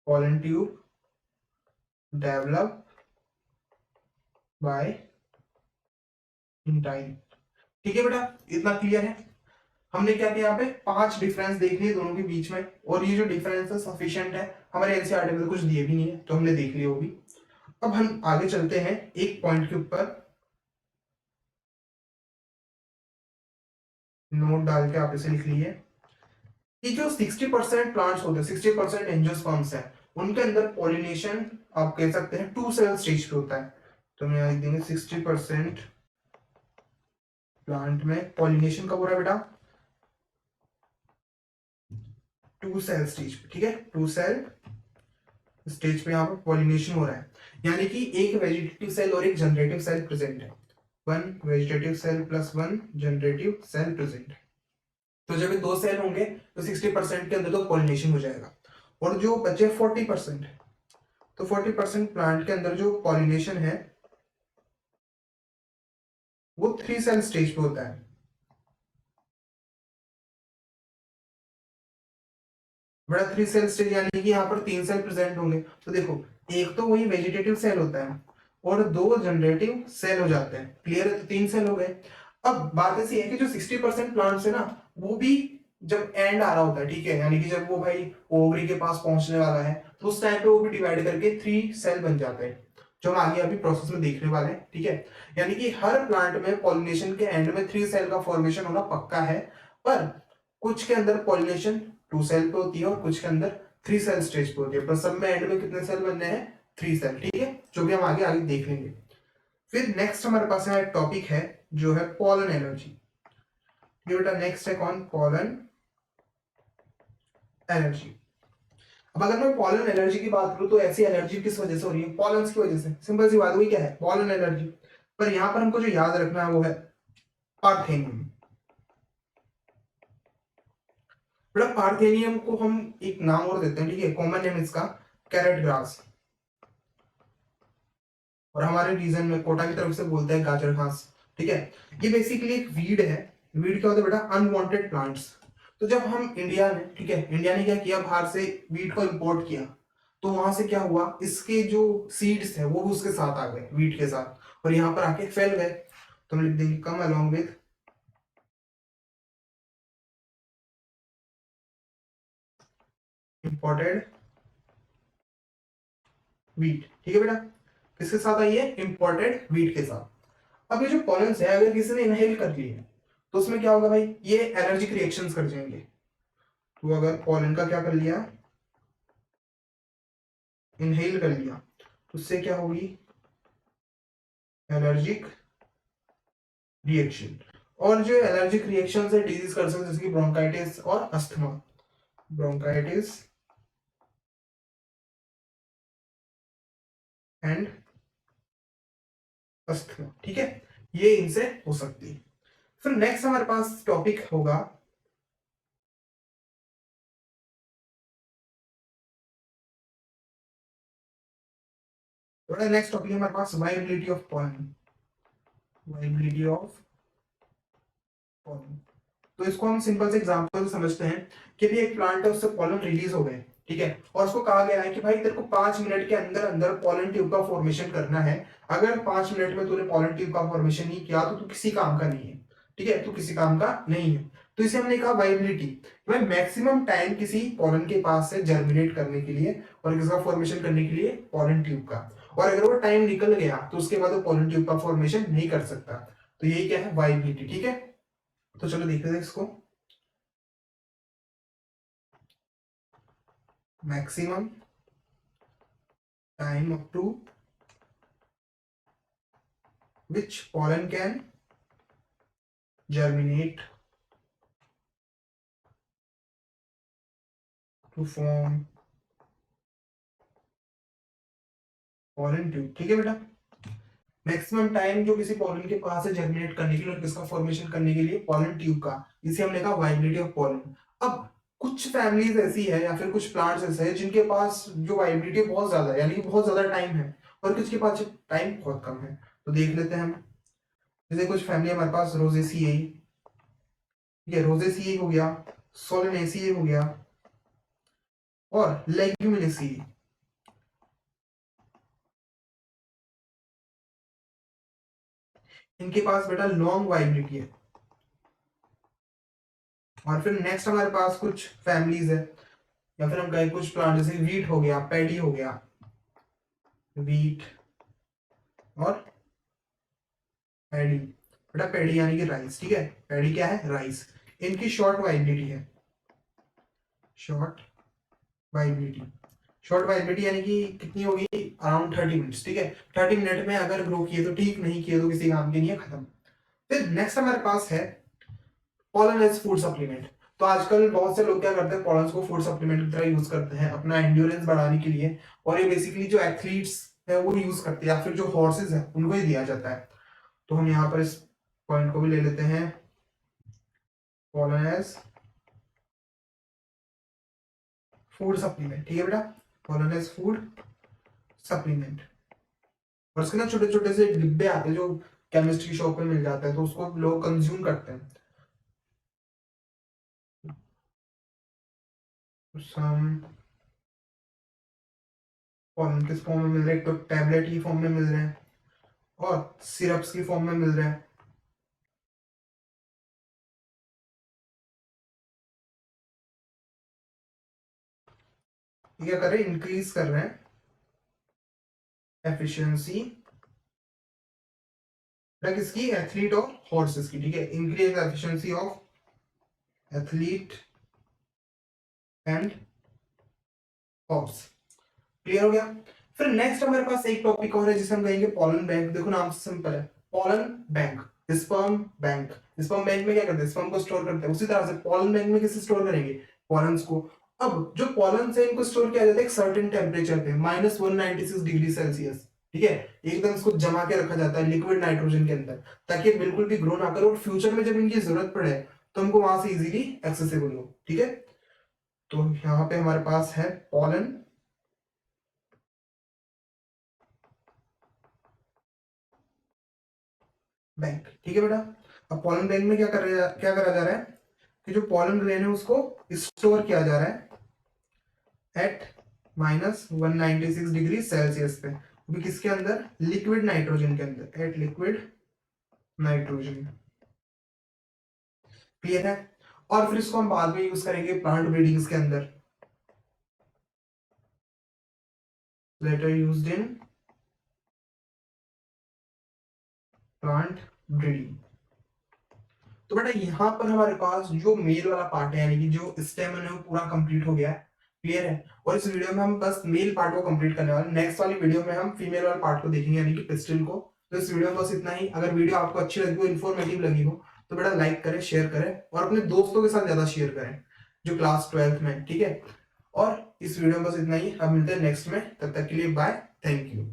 pollen tube develop by intine, ठीक है बेटा। इतना क्लियर है? हमने क्या किया, यहाँ पे 5 डिफरेंस देख लिए दोनों के बीच में, और ये जो डिफरेंस है सफिशिएंट है, हमारे एनसीईआरटी में तो कुछ दिए भी नहीं है, तो हमने देख लिया वो भी। अब हम आगे चलते हैं एक पॉइंट के ऊपर, नोट डाल के आप इसे लिख लिए कि जो 60% प्लांट्स होते हैं, 60% एंजियोस्पर्म्स है, उनके अंदर पॉलिनेशन आप कह सकते हैं 2 सेल स्टेज पे होता है। तो मैं यहाँ लिख देंगे 60% प्लांट में पॉलिनेशन कब हो रहा है बेटा? 2 सेल स्टेज पे, ठीक है। 2 सेल स्टेज पे यहाँ पर पॉलिनेशन हो रहा है, यानी कि एक वेजिटेटिव सेल और एक जनरेटिव सेल प्रेजेंट है। 1 vegetative cell plus 1 generative cell present है। तो जब ये 2 सेल होंगे तो 60% के अंदर तो पॉलिनेशन हो जाएगा, और जो बचे 40%, तो 40% प्लांट के अंदर जो पॉलिनेशन है वो 3 सेल स्टेज पे होता है। बड़ा 3 सेल स्टेज यानी कि यहाँ पर 3 सेल प्रेजेंट होंगे। तो देखो, एक तो वही वेजिटेटिव सेल होता है और 2 जनरेटिव सेल हो जाते हैं, क्लियर है? तो 3 सेल हो गए। अब बात ऐसी है कि जो 60% प्लांट्स है ना, वो भी जब एंड आ रहा होता है, ठीक है, यानी कि जब वो भाई ओवरी के पास पहुंचने वाला है, तो उस टाइम पे वो भी डिवाइड करके 3 सेल बन जाते हैं, जो हम आगे अभी प्रोसेस में देखने वाले हैं, ठीक है। यानी कि हर प्लांट में पॉलिनेशन के एंड में 3 सेल का फॉर्मेशन होना पक्का है, पर कुछ के अंदर पॉलिनेशन 2 सेल पे होती है और कुछ के अंदर 3 सेल स्टेज पे होती है, पर सब में एंड में कितने सेल बनने हैं? 3 सेल, ठीक है, जो भी हम आगे आगे देख लेंगे। फिर नेक्स्ट हमारे पास यहाँ एक टॉपिक है जो है पॉलन एलर्जी। ये बेटा नेक्स्ट है कौन? Pollen allergy. अब अगर मैं पॉलन एलर्जी की बात करूं तो ऐसी एलर्जी किस वजह से हो रही है? पॉलन्स की वजह से, सिंपल सी बात, वही क्या है? Pollen allergy. पर यहां पर हमको जो याद रखना है वो है पार्थेनियम। बेटा पार्थेनियम को हम एक नाम और देते हैं, ठीक है, कॉमन नेम इसका कैरेट ग्रास, और हमारे रीजन में कोटा की तरफ से बोलते हैं गाजर घास, ठीक है। ये बेसिकली एक वीड है। वीड क्या होता है बेटा? Unwanted plants. तो जब हम इंडिया ने, ठीक है, इंडिया ने क्या किया, बाहर से वीट को इंपोर्ट किया, तो वहां से क्या हुआ, इसके जो सीड्स है वो भी उसके साथ आ गए, वीट के साथ, और यहाँ पर आके फैल गए। तो हम लिख देंगे come along with imported wheat, ठीक है बेटा। किसके साथ आई है? इंपोर्टेड वीट के साथ। अब ये जो पॉलन्स है, अगर किसी ने इनहेल कर लिए तो उसमें क्या होगा भाई? ये एलर्जिक रिएक्शंस कर जाएंगे। तो अगर पॉलन का क्या कर लिया, इनहेल कर लिया, तो उससे क्या होगी? Allergic reaction. और जो एलर्जिक रिएक्शन है डिजीज कर सकते हैं, जैसे कि ब्रोंकाइटिस और अस्थमा। ब्रोंकाइटिस एंड अस्थमा, ठीक है, ये इनसे हो सकती है। फिर नेक्स्ट हमारे पास टॉपिक होगा, थोड़ा नेक्स्ट टॉपिक हमारे पास viability of pollen. Viability of pollen. तो इसको हम सिंपल से एग्जांपल समझते हैं कि भी एक प्लांट है, उससे पॉलन रिलीज हो गए, ठीक है, और उसको कहा गया है कि भाई तेरे को 5 मिनट के अंदर अंदर पॉलन ट्यूब का फॉर्मेशन करना है। अगर 5 मिनट में तूने पॉलन ट्यूब का फॉर्मेशन नहीं किया तो तू किसी काम का नहीं है, ठीक है, तू किसी काम का नहीं है। तो इसे हमने कहा वाइबिलिटी, भाई मैक्सिमम टाइम किसी पॉलन के पास से जर्मिनेट करने के लिए और किसका फॉर्मेशन करने के लिए? पॉलन ट्यूब का। और अगर वो टाइम निकल गया तो उसके बाद वो पॉलन ट्यूब का फॉर्मेशन नहीं कर सकता। तो यही क्या है? वाइबिलिटी, ठीक है। तो चलो देखते हैं इसको। Maximum time up to which pollen can germinate to form pollen tube. ठीक है बेटा, मैक्सिमम टाइम जो किसी पॉलन के पास है जर्मिनेट करने के लिए और किसका फॉर्मेशन करने के लिए, पॉलन ट्यूब का, इसे हमने कहा वाइबिलिटी ऑफ पॉलन। अब कुछ फैमिलीज ऐसी है या फिर कुछ प्लांट्स ऐसे हैं जिनके पास जो वाइबिलिटी बहुत ज्यादा है, यानी कि बहुत ज्यादा टाइम है, और कुछ के पास टाइम बहुत कम है। तो देख लेते हैं हम। जैसे कुछ फैमिली हमारे पास रोजेसियाई, ठीक है, रोजेसियाई हो गया, सोलेनेसियाई हो गया, और लेग्यूमिनेसियाई। इनके पास बेटा लॉन्ग वाइबिलिटी है। और फिर नेक्स्ट हमारे पास कुछ फैमिलीज है, या फिर हम कहें कुछ प्लांट, जैसे वीट हो गया, पैडी हो गया, वीट और पैडी। बेटा पैडी यानी कि राइस, ठीक है, पैडी क्या है, राइस। इनकी शॉर्ट वाइबिलिटी है, शॉर्ट वाइबिलिटी। शॉर्ट वाइबिलिटी यानी कि कितनी होगी, अराउंड 30 मिनट्स, ठीक है। 30 मिनट में अगर ग्रो किए तो ठीक, नहीं किए तो किसी काम के नहीं है, खत्म। फिर नेक्स्ट हमारे पास है पॉलन एज फूड सप्लीमेंट। तो आजकल बहुत से लोग क्या करते हैं, पॉलन्स को फूड सप्लीमेंट की तरह यूज करते हैं अपना एंड्योरेंस बढ़ाने के लिए, और ये बेसिकली जो एथलीट्स है वो यूज करते हैं, या फिर जो हॉर्सेस है उनको ही दिया जाता है। तो हम यहाँ पर इस पॉइंट को भी ले लेते हैं, पॉलन एज फूड सप्लीमेंट। ठीक है बेटा, पॉलन एज फूड सप्लीमेंट। और उसके ना छोटे छोटे से डिब्बे आते हैं जो केमिस्ट की शॉप में मिल जाता है, तो उसको लोग कंज्यूम करते हैं। सम पॉलन किस फॉर्म में मिल रहे हैं, एक तो टैबलेट की फॉर्म में मिल रहे हैं और सिरप्स की फॉर्म में मिल रहे हैं। ये क्या कर रहे हैं, इंक्रीज कर रहे हैं एफिशिएंसी किसकी, एथलीट और हॉर्सेस की। ठीक है, increase efficiency of athlete and horse. Clear हो गया। फिर नेक्स्ट हमारे पास एक टॉपिक और है जिसे हम कहेंगे पॉलन बैंक। देखो नाम से सिंपल है, pollen bank, sperm bank. Sperm bank में क्या करते हैं, स्पर्म को स्टोर करते हैं, उसी तरह से पॉलन बैंक में किसे स्टोर करेंगे, पॉलन्स को। अब जो पॉलन है इनको स्टोर किया जाता है एक सर्टेन टेम्परेचर पे, -196 डिग्री सेल्सियस। ठीक है, एकदम इसको जमा के रखा जाता है लिक्विड नाइट्रोजन के अंदर, ताकि बिल्कुल भी ग्रो ना करे, और फ्यूचर में जब इनकी जरूरत पड़े तो हमको वहां से इजीली एक्सेसिबल हो। ठीक है, तो यहाँ पे हमारे पास है पॉलन बैंक। ठीक है बेटा, अब पॉलन बैंक में क्या करा जा रहा है कि जो पॉलन ग्रेन है उसको स्टोर किया जा रहा है एट -196 डिग्री सेल्सियस पे, अभी किसके अंदर, लिक्विड नाइट्रोजन के अंदर, एट लिक्विड नाइट्रोजन। क्लियर है। और फिर इसको हम बाद में यूज करेंगे प्लांट ब्रीडिंग्स के अंदर, later used in plant breeding. तो बेटा यहाँ पर हमारे पास जो मेल वाला पार्ट है, यानी कि जो स्टेमन है वो पूरा कंप्लीट हो गया है। क्लियर है। और इस वीडियो में हम बस मेल पार्ट को कंप्लीट करने वाले, नेक्स्ट वाली वीडियो में हम फीमेल वाले पार्ट को देखेंगे, यानी कि पिस्टिल को। तो इस वीडियो में बस इतना ही। अगर वीडियो आपको अच्छी लगी हो, इन्फॉर्मेटिव लगी हो, तो बेटा लाइक करें, शेयर करें, और अपने दोस्तों के साथ ज्यादा शेयर करें जो क्लास 12th में। ठीक है, और इस वीडियो में बस इतना ही। अब मिलते हैं नेक्स्ट में, तब तक के लिए बाय, थैंक यू।